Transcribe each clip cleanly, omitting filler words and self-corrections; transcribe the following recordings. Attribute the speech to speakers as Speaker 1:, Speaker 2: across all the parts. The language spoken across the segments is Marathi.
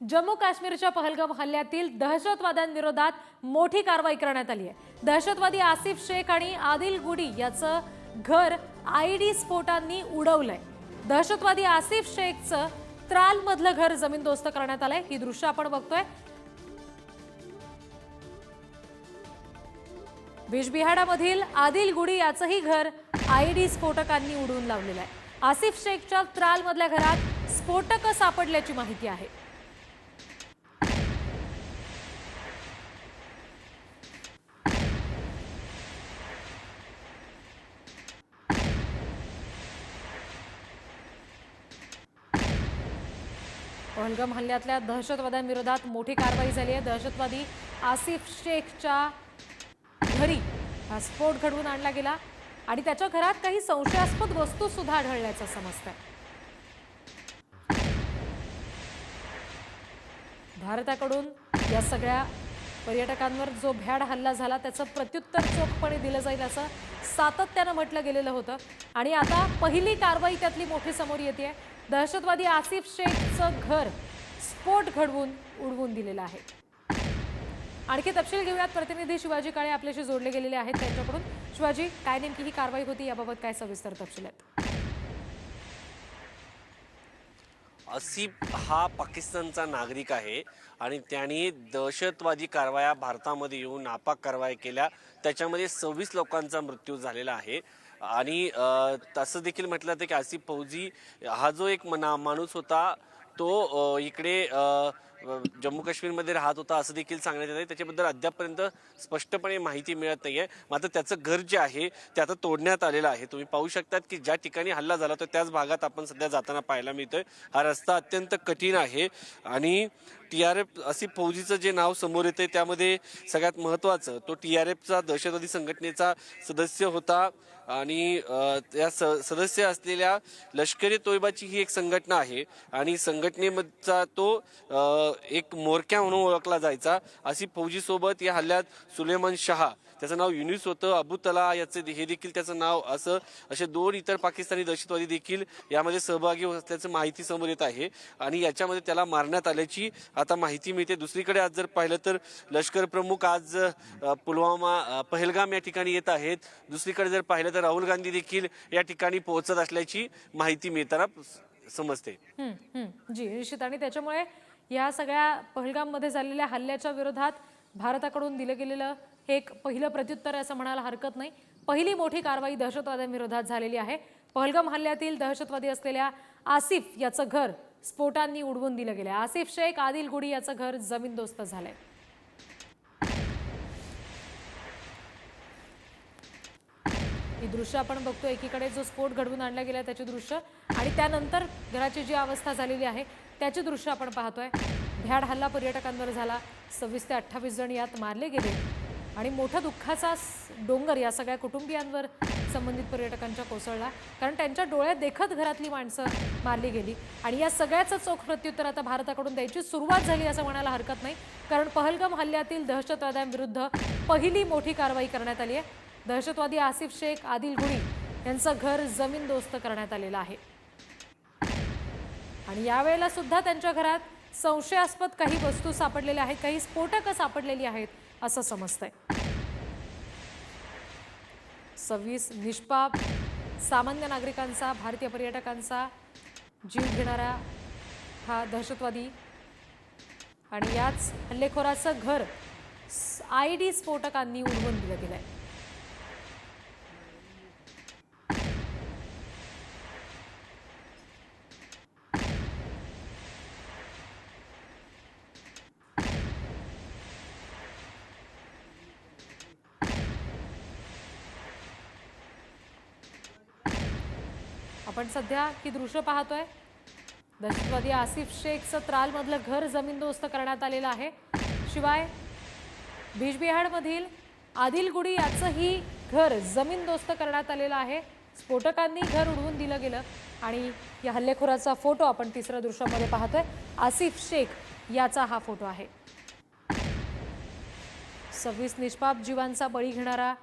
Speaker 1: जम्मू काश्मीरच्या पहलगाम हल्ल्यातील दहशतवाद्यांविरोधात मोठी कारवाई करण्यात आली आहे। दहशतवादी आसिफ शेख आणि आदिल गुडी याचं घर आयडी स्फोटांनी उडवलंय। दहशतवादी आसिफ शेखचं त्राल मधलं घर जमीनदोस्त करण्यात आलंय। ही दृश्य आपण बघतोय। बिजबिहाडामधील आदिल गुडी याचंही घर आयडी स्फोटकांनी उडवून लावलेलं आहे। आसिफ शेखच्या त्राल मधल्या घरात स्फोटक सापडल्याची माहिती आहे। पहलगाम हल्ल्यातल्या दहशतवाद्यांविरोधात मोठी कारवाई झाली आहे। दहशतवादी आसिफ शेखच्या घरी हा स्फोट घडवून आणला गेला आणि त्याच्या घरात काही संशयास्पद वस्तू सुद्धा आढळल्याचं समजतंय। भारताकडून या सगळ्या पर्यटकांवर जो भ्याड हल्ला झाला त्याचं प्रत्युत्तर चोखपणे दिलं जाईल असं सातत्यानं म्हटलं गेलेलं होतं आणि आता पहिली कारवाई त्यातली मोठी समोर येते। दहशतवादी आसिफ शेखचं घर स्फोट घडवून उडवून दिलेलं आहे। आणखी तपशील घेऊयात। प्रतिनिधी शिवाजी काळे आपल्याशी जोडले गेलेले आहेत त्यांच्याकडून। शिवाजी, काय नेमकी ही कारवाई होती, याबाबत काय सविस्तर तपशील आहेत?
Speaker 2: आसिफ हा पाकिस्तानचा नागरिक आहे आणि त्याने दहशतवादी कारवाया भारतामध्ये येऊन नापाक कारवाया केल्या। त्याच्यामध्ये 26 लोकांचा मृत्यू झालेला आहे आणि तसं देखील म्हटलं जातं की आसिफ फौजी हा जो एक माणूस होता तो इकडे जम्मू काश्मीरमध्ये राहत होता असं देखील सांगण्यात येतं। त्याच्याबद्दल अद्यापपर्यंत स्पष्टपणे माहिती मिळत नाहीये। मात्र त्याचं घर जे आहे ते आता तोडण्यात आलेलं आहे। तुम्ही पाहू शकतात की ज्या ठिकाणी हल्ला झाला तो त्याच भागात आपण सध्या जाताना पाहायला मिळतोय। हा रस्ता अत्यंत कठीण आहे आणि TRF आसिफ फौजीचं जे नाव समोर येते त्यामध्ये सगळ्यात महत्त्वाचं तो TRFचा दहशतवादी संघटनेचा सदस्य होता आणि त्या सदस्य असलेल्या लष्करी तोयबाची ही एक संघटना आहे आणि संघटनेचा तो एक म्होरक्या म्हणून ओळखला जायचा। आसिफ फौजी सोबत या हल्ल्यात सुलेमान शहा, त्याचं नाव युनिस होतं, अबू तला याचे हे देखील त्याचं नाव असं असे 2 इतर पाकिस्तानी दहशतवादी देखील यामध्ये सहभागी असल्याचं माहिती समोर येत आहे आणि याच्यामध्ये त्याला मारण्यात आल्याची आता माहिती मिळते। दुसरीकडे आज जर पाहिलं तर लष्कर प्रमुख आज पुलवामा पहलगाम या ठिकाणी येत आहेत। दुसरीकडे जर पाहिलं तर राहुल गांधी देखील या ठिकाणी पोहोचत असल्याची माहिती मिळताना समजते।
Speaker 1: जी निश्चित, आणि त्याच्यामुळे या सगळ्या पहलगाममध्ये झालेल्या हल्ल्याच्या विरोधात भारताकडून दिलं गेलेलं हे एक पहिलं प्रत्युत्तर असं म्हणायला हरकत नाही। पहिली मोठी कारवाई दहशतवाद्यांविरोधात झालेली आहे। पहलगाम हल्ल्यातील दहशतवादी असलेल्या आसिफ याचं घर स्फोटांनी उडवून दिलं गेलं। आसिफ शेख आदिल गुडी याचं घर जमीनदोस्त झालंय। ही दृश्य आपण बघतो। एकीकडे जो स्फोट घडवून आणला गेला त्याची दृश्य आणि त्यानंतर घराची जी अवस्था झालेली आहे त्याची दृश्य आपण पाहतोय। भ्याड हल्ला पर्यटकांवर झाला, 26 ते 28 जण यात मारले गेले आणि मोठा दुःखाचा डोंगर या सगळ्या कुटुंबियांवर संबंधित पर्यटकांच्या कोसळला, कारण त्यांच्या डोळ्यात देखत घरातली माणसं मारली गेली आणि या सगळ्याचं चोख प्रत्युत्तर आता भारताकडून द्यायची सुरुवात झाली असं म्हणायला हरकत नाही, कारण पहलगाम हल्ल्यातील दहशतवाद्यांविरुद्ध पहिली मोठी कारवाई करण्यात आली आहे। दहशतवादी आसिफ शेख आदिल गुडी यांचं घर जमीनदोस्त करण्यात आलेलं आहे आणि यावेळेला सुद्धा त्यांच्या घरात संशयास्पद काही वस्तू सापडलेल्या आहेत, काही स्फोटकं सापडलेली आहेत असं समजतंय। 26 निष्पाप सामान्य नागरिकांचा, भारतीय पर्यटकांचा जीव घेणारा हा दहशतवादी आणि याच हल्लेखोराचं घर आयडी स्फोटकांनी उडवून दिलं गेलंय। आपण सध्या ही दृश्य पाहतोय। दहशतवादी आसिफ शेखचं त्राल मधलं घर जमीनदोस्त करण्यात आलेलं आहे। शिवाय बिजबिहाडमधील आदिल गुडी याचंही घर जमीनदोस्त करण्यात आलेलं आहे। स्फोटकांनी घर उडवून दिलं गेलं आणि या हल्लेखोराचा फोटो आपण तिसऱ्या दृश्यामध्ये पाहतोय। आसिफ शेख याचा हा फोटो आहे। 26 निष्पाप जीवांचा बळी घेणारा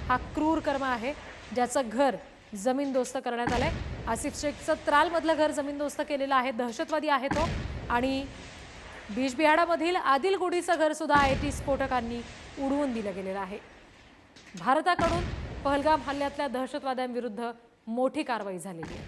Speaker 1: हा क्रूर कर्म आहे, ज्याचं घर जमीनदोस्त करण्यात आलंय। आसिफ शेखचं त्राल मधलं घर जमीनदोस्त केलेलं आहे। दहशतवादी आहे तो आणि बिजबिहाडामधील आदिल गुडीचं घर सुद्धा आयटी स्फोटकांनी उडवून दिलं गेलेलं आहे. भारताकडून पहलगाम हल्ल्यातल्या दहशतवाद्यांविरुद्ध मोठी कारवाई झालेली आहे.